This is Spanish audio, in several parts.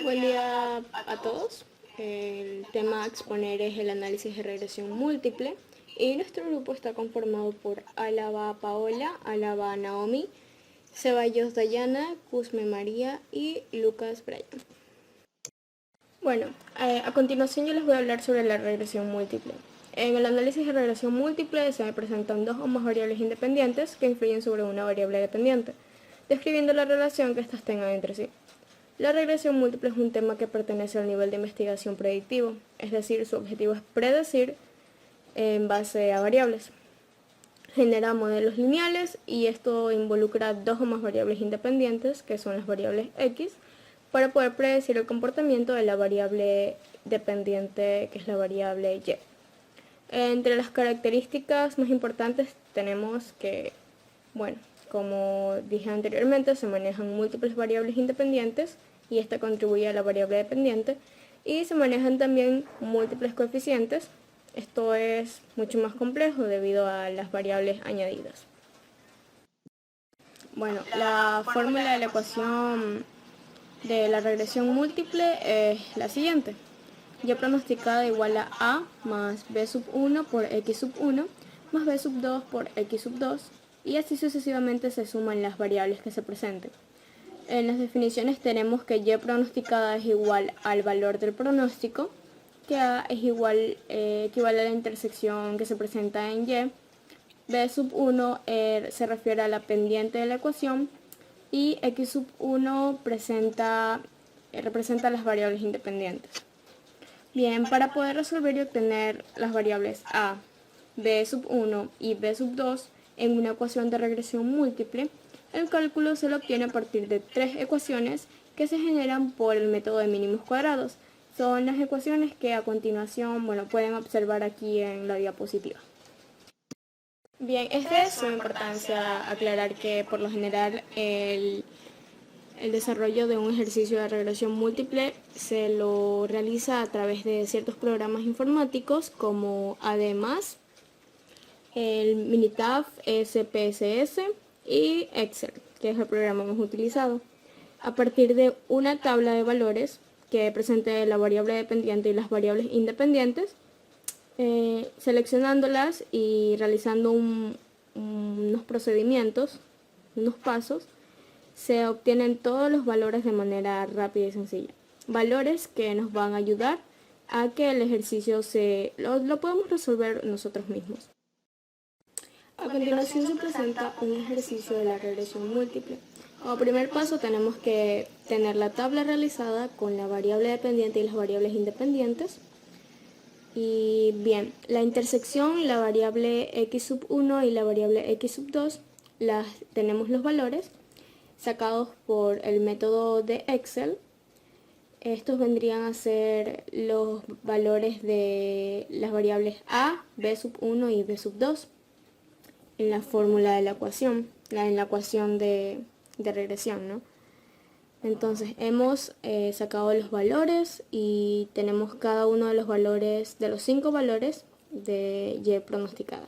Buen día a todos. El tema a exponer es el análisis de regresión múltiple y nuestro grupo está conformado por Álava Paola, Álava Naomi, Ceballos Dayana, Cusme María y Lucas Brian. Bueno, a continuación yo les voy a hablar sobre la regresión múltiple. En el análisis de regresión múltiple se presentan dos o más variables independientes que influyen sobre una variable dependiente, describiendo la relación que éstas tengan entre sí. La regresión múltiple es un tema que pertenece al nivel de investigación predictivo, es decir, su objetivo es predecir en base a variables. Genera modelos lineales y esto involucra dos o más variables independientes, que son las variables X, para poder predecir el comportamiento de la variable dependiente, que es la variable Y. Entre las características más importantes tenemos que, bueno, como dije anteriormente, se manejan múltiples variables independientes y esta contribuye a la variable dependiente, y se manejan también múltiples coeficientes. Esto es mucho más complejo debido a las variables añadidas. Bueno, la fórmula de la ecuación de la regresión múltiple es la siguiente. Y pronosticada igual a A más B sub 1 por X sub 1 más B sub 2 por X sub 2, y así sucesivamente se suman las variables que se presenten. En las definiciones tenemos que Y pronosticada es igual al valor del pronóstico, que A es equivale a la intersección que se presenta en Y, B sub 1 se refiere a la pendiente de la ecuación y X sub 1 representa las variables independientes. Bien, para poder resolver y obtener las variables A, B sub 1 y B sub 2 en una ecuación de regresión múltiple, el cálculo se lo obtiene a partir de tres ecuaciones que se generan por el método de mínimos cuadrados. Son las ecuaciones que a continuación pueden observar aquí en la diapositiva. Bien, es de suma importancia aclarar que por lo general el desarrollo de un ejercicio de regresión múltiple se lo realiza a través de ciertos programas informáticos como ADMAS, el Minitab, SPSS y Excel, que es el programa más utilizado. A partir de una tabla de valores que presente la variable dependiente y las variables independientes, seleccionándolas y realizando unos procedimientos, unos pasos, se obtienen todos los valores de manera rápida y sencilla. Valores que nos van a ayudar a que el ejercicio lo podamos resolver nosotros mismos. A continuación se presenta un ejercicio de la regresión múltiple. Como primer paso tenemos que tener la tabla realizada con la variable dependiente y las variables independientes. Y bien, la intersección, la variable X sub 1 y la variable X sub 2, tenemos los valores sacados por el método de Excel. Estos vendrían a ser los valores de las variables A, B sub 1 y B sub 2 en la fórmula de la ecuación, en la ecuación de regresión, ¿no? Entonces hemos sacado los valores y tenemos cada uno de los valores, de los 5 valores de Y pronosticada.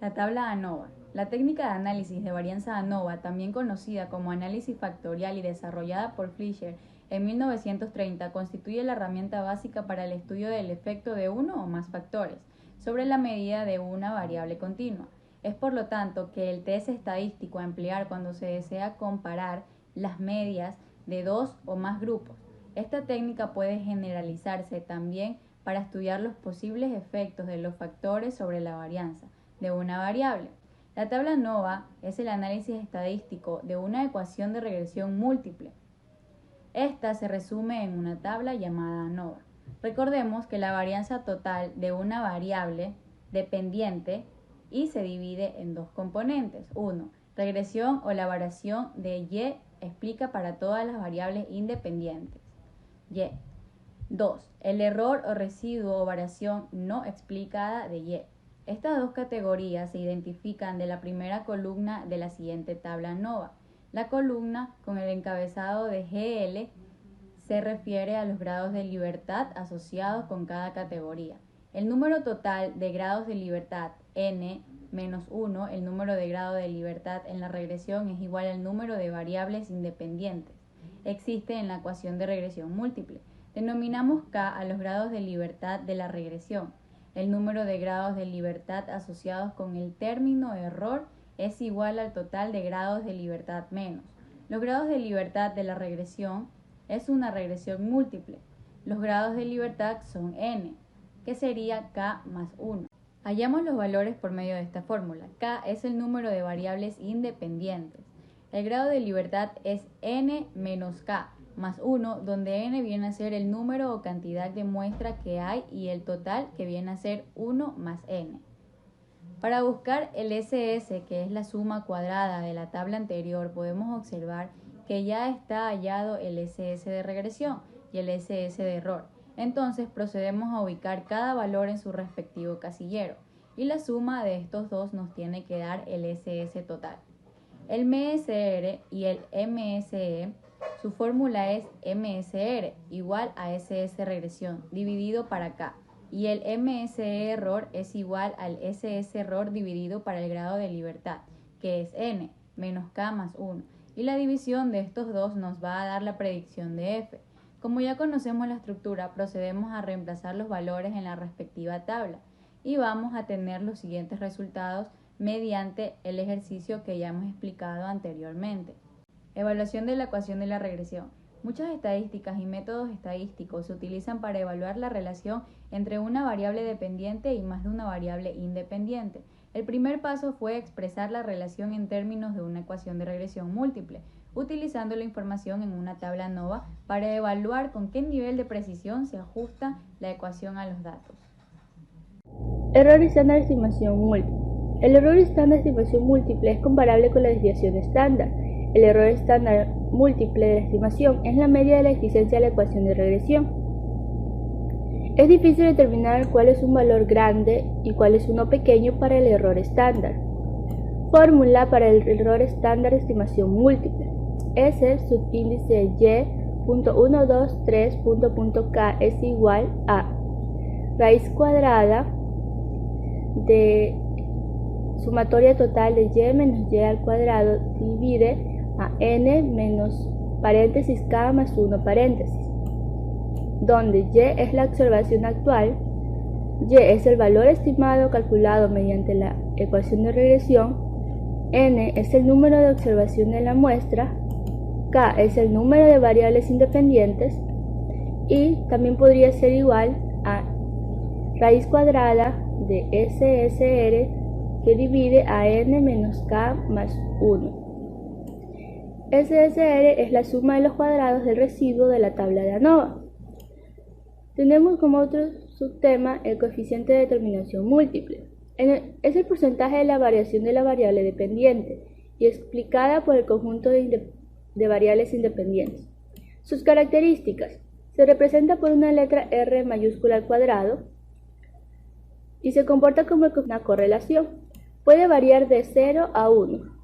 La tabla ANOVA. La técnica de análisis de varianza ANOVA, también conocida como análisis factorial y desarrollada por Fleischer en 1930, constituye la herramienta básica para el estudio del efecto de uno o más factores sobre la medida de una variable continua. Es por lo tanto que el test estadístico a emplear cuando se desea comparar las medias de dos o más grupos. Esta técnica puede generalizarse también para estudiar los posibles efectos de los factores sobre la varianza de una variable. La tabla ANOVA es el análisis estadístico de una ecuación de regresión múltiple. Esta se resume en una tabla llamada ANOVA. Recordemos que la varianza total de una variable dependiente y se divide en dos componentes. 1. Regresión o la variación de Y explica para todas las variables independientes. Y. 2. El error o residuo o variación no explicada de Y. Estas dos categorías se identifican de la primera columna de la siguiente tabla ANOVA. La columna con el encabezado de GL se refiere a los grados de libertad asociados con cada categoría. El número total de grados de libertad n-1, el número de grado de libertad en la regresión, es igual al número de variables independientes. existe en la ecuación de regresión múltiple. Denominamos K a los grados de libertad de la regresión. El número de grados de libertad asociados con el término error es igual al total de grados de libertad menos. Los grados de libertad de la regresión es una regresión múltiple. Los grados de libertad son n, que sería k más 1. Hallamos los valores por medio de esta fórmula. K es el número de variables independientes. El grado de libertad es n menos k más 1, donde n viene a ser el número o cantidad de muestra que hay y el total, que viene a ser 1 más n. Para buscar el SS, que es la suma cuadrada de la tabla anterior, podemos observar que ya está hallado el SS de regresión y el SS de error. Entonces procedemos a ubicar cada valor en su respectivo casillero y la suma de estos dos nos tiene que dar el SS total. El MSR y el MSE, su fórmula es MSR igual a SS regresión dividido para K, y el MSE error es igual al SS error dividido para el grado de libertad, que es n menos k más 1, y la división de estos dos nos va a dar la predicción de f. Como ya conocemos la estructura, procedemos a reemplazar los valores en la respectiva tabla y vamos a tener los siguientes resultados mediante el ejercicio que ya hemos explicado anteriormente. Evaluación de la ecuación de la regresión. Muchas estadísticas y métodos estadísticos se utilizan para evaluar la relación entre una variable dependiente y más de una variable independiente. El primer paso fue expresar la relación en términos de una ecuación de regresión múltiple, utilizando la información en una tabla ANOVA para evaluar con qué nivel de precisión se ajusta la ecuación a los datos. Error estándar de estimación múltiple. El error estándar de estimación múltiple es comparable con la desviación estándar. El error estándar múltiple de la estimación es la media de la existencia de la ecuación de regresión. Es difícil determinar cuál es un valor grande y cuál es uno pequeño para el error estándar. Fórmula para el error estándar de estimación múltiple. S subíndice y.123.k es igual a raíz cuadrada de sumatoria total de y menos y al cuadrado divide a n menos paréntesis k más 1 paréntesis, donde y es la observación actual, y es el valor estimado calculado mediante la ecuación de regresión, n es el número de observación de la muestra, k es el número de variables independientes y también podría ser igual a raíz cuadrada de SSR que divide a n menos k más 1. SSR es la suma de los cuadrados del residuo de la tabla de ANOVA. Tenemos como otro subtema el coeficiente de determinación múltiple. Es el porcentaje de la variación de la variable dependiente y explicada por el conjunto de variables independientes. Sus características: se representa por una letra R mayúscula al cuadrado y se comporta como una correlación. Puede variar de 0 a 1.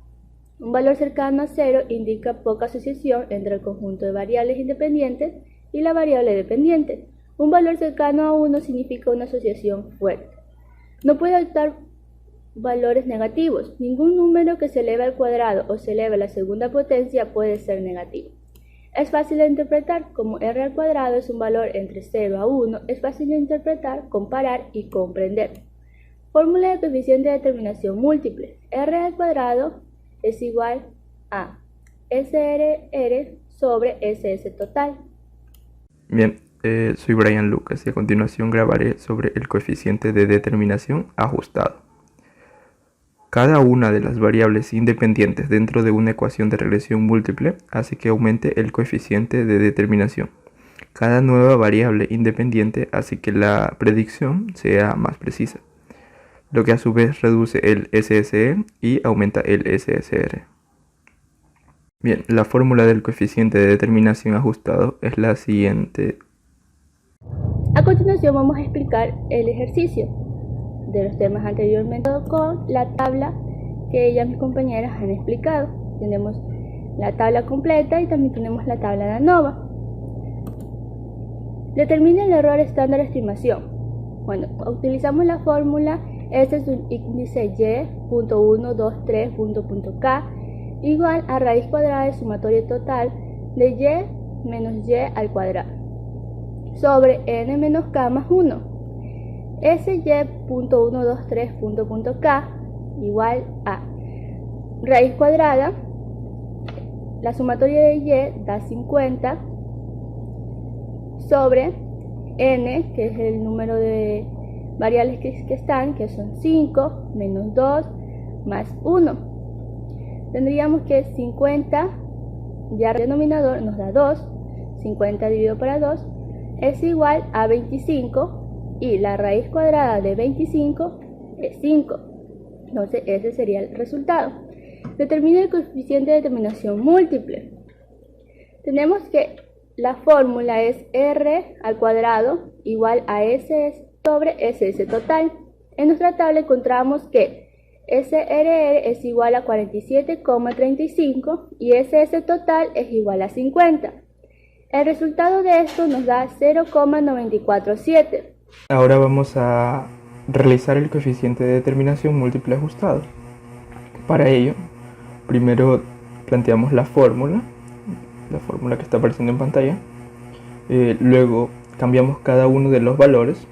Un valor cercano a 0 indica poca asociación entre el conjunto de variables independientes y la variable dependiente. Un valor cercano a 1 significa una asociación fuerte. No puede adoptar valores negativos. Ningún número que se eleve al cuadrado o se eleve a la segunda potencia puede ser negativo. Es fácil de interpretar. Como r al cuadrado es un valor entre 0 a 1, es fácil de interpretar, comparar y comprender. Fórmula de coeficiente de determinación múltiple. R al cuadrado es igual a SRR sobre SS total. Bien, soy Brian Lucas y a continuación grabaré sobre el coeficiente de determinación ajustado. Cada una de las variables independientes dentro de una ecuación de regresión múltiple hace que aumente el coeficiente de determinación. Cada nueva variable independiente hace que la predicción sea más precisa, lo que a su vez reduce el SSE y aumenta el SSR. Bien, la fórmula del coeficiente de determinación ajustado es la siguiente. A continuación vamos a explicar el ejercicio de los temas anteriormente con la tabla que ya mis compañeras han explicado. Tenemos la tabla completa y también tenemos la tabla de ANOVA. Determina el error estándar de estimación. Bueno, utilizamos la fórmula S es un índice y.123.k igual a raíz cuadrada de sumatoria total de y menos y al cuadrado sobre n menos k más 1. Sy.123.k igual a raíz cuadrada, la sumatoria de y da 50 sobre n, que es el número de variables que están, que son 5 menos 2 más 1. Tendríamos que 50, ya el denominador nos da 2, 50 dividido para 2 es igual a 25 y la raíz cuadrada de 25 es 5. Entonces ese sería el resultado. Determina el coeficiente de determinación múltiple. Tenemos que la fórmula es r al cuadrado igual a s sobre ss total. En nuestra tabla encontramos que SRR es igual a 47,35 y SS total es igual a 50. El resultado de esto nos da 0,947. Ahora vamos a realizar el coeficiente de determinación múltiple ajustado. Para ello, primero planteamos la fórmula que está apareciendo en pantalla. Luego cambiamos cada uno de los valores.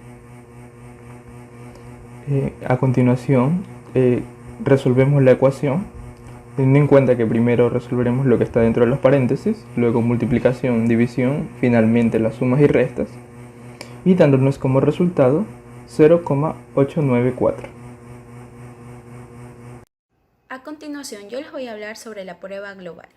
A continuación, resolvemos la ecuación, teniendo en cuenta que primero resolveremos lo que está dentro de los paréntesis, luego multiplicación, división, finalmente las sumas y restas, y dándonos como resultado 0,894. A continuación, yo les voy a hablar sobre la prueba global.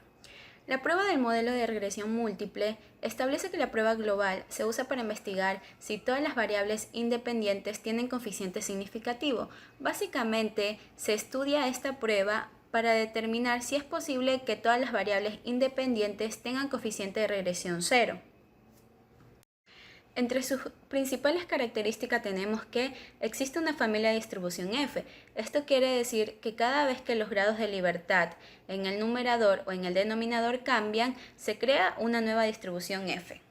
La prueba del modelo de regresión múltiple establece que la prueba global se usa para investigar si todas las variables independientes tienen coeficiente significativo. Básicamente, se estudia esta prueba para determinar si es posible que todas las variables independientes tengan coeficiente de regresión 0. Entre sus principales características tenemos que existe una familia de distribución f. Esto quiere decir que cada vez que los grados de libertad en el numerador o en el denominador cambian, se crea una nueva distribución f.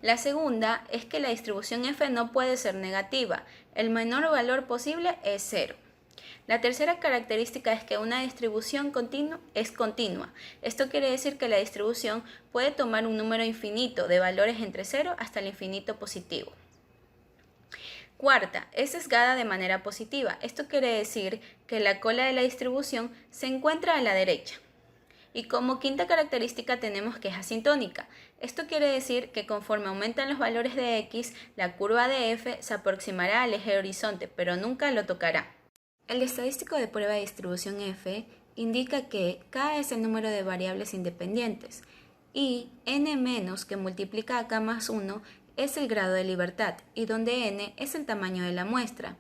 La segunda es que la distribución f no puede ser negativa. El menor valor posible es 0. La tercera característica es que una distribución es continua. Esto quiere decir que la distribución puede tomar un número infinito de valores entre 0 hasta el infinito positivo. Cuarta, es sesgada de manera positiva. Esto quiere decir que la cola de la distribución se encuentra a la derecha. Y como quinta característica tenemos que es asintónica. Esto quiere decir que conforme aumentan los valores de x, la curva de f se aproximará al eje horizonte, pero nunca lo tocará. El estadístico de prueba de distribución f indica que k es el número de variables independientes y n menos que multiplica a k más 1 es el grado de libertad y donde n es el tamaño de la muestra.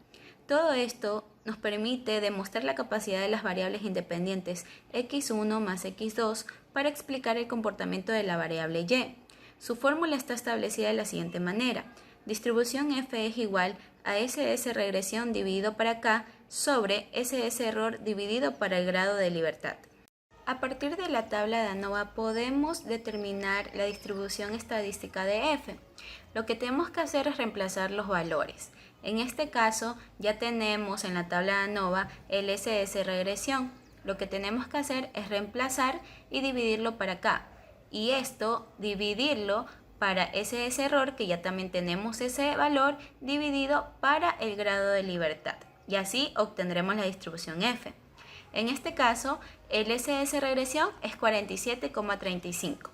Todo esto nos permite demostrar la capacidad de las variables independientes x1 más x2 para explicar el comportamiento de la variable y. Su fórmula está establecida de la siguiente manera. Distribución f es igual a SS regresión dividido para k sobre SS error dividido para el grado de libertad. A partir de la tabla de ANOVA podemos determinar la distribución estadística de f. Lo que tenemos que hacer es reemplazar los valores. En este caso ya tenemos en la tabla de ANOVA el SS regresión. Lo que tenemos que hacer es reemplazar y dividirlo para k. Y esto dividirlo para SS error, que ya también tenemos ese valor, dividido para el grado de libertad. Y así obtendremos la distribución f. En este caso, el SS regresión es 47,35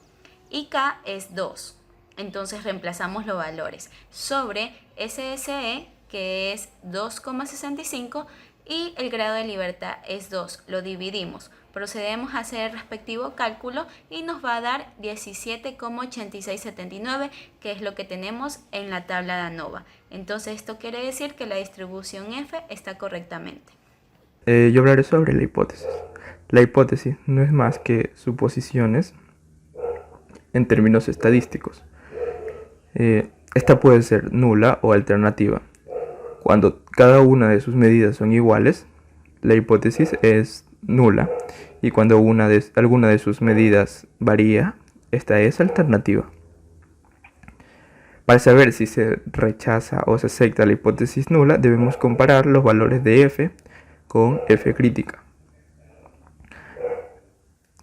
y k es 2. Entonces reemplazamos los valores sobre SSE, que es 2,65, y el grado de libertad es 2. Lo dividimos. Procedemos a hacer el respectivo cálculo y nos va a dar 17,8679, que es lo que tenemos en la tabla de ANOVA. Entonces esto quiere decir que la distribución f está correctamente. Yo hablaré sobre la hipótesis. La hipótesis no es más que suposiciones en términos estadísticos. Esta puede ser nula o alternativa. Cuando cada una de sus medidas son iguales, la hipótesis es nula. Y cuando alguna de sus medidas varía, esta es alternativa. Para saber si se rechaza o se acepta la hipótesis nula, debemos comparar los valores de f con f crítica.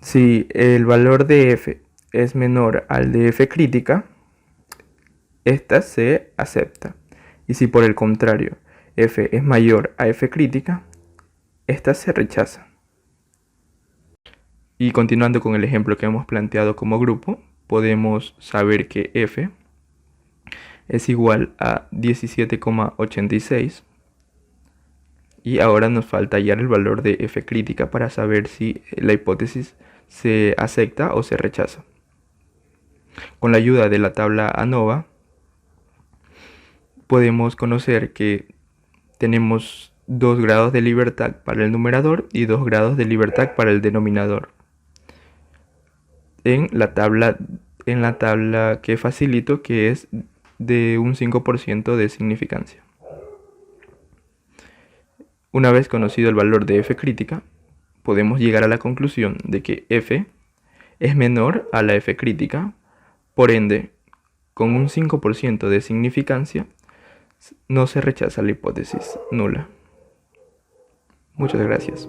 Si el valor de f es menor al de F crítica, esta se acepta. Y si por el contrario F es mayor a F crítica, esta se rechaza. Y continuando con el ejemplo que hemos planteado como grupo, podemos saber que F es igual a 17,86 y ahora nos falta hallar el valor de F crítica para saber si la hipótesis se acepta o se rechaza. Con la ayuda de la tabla ANOVA podemos conocer que tenemos 2 grados de libertad para el numerador y 2 grados de libertad para el denominador. En la tabla que facilito, que es de un 5% de significancia. Una vez conocido el valor de F crítica, podemos llegar a la conclusión de que F es menor a la F crítica, por ende, con un 5% de significancia, no se rechaza la hipótesis nula. Muchas gracias.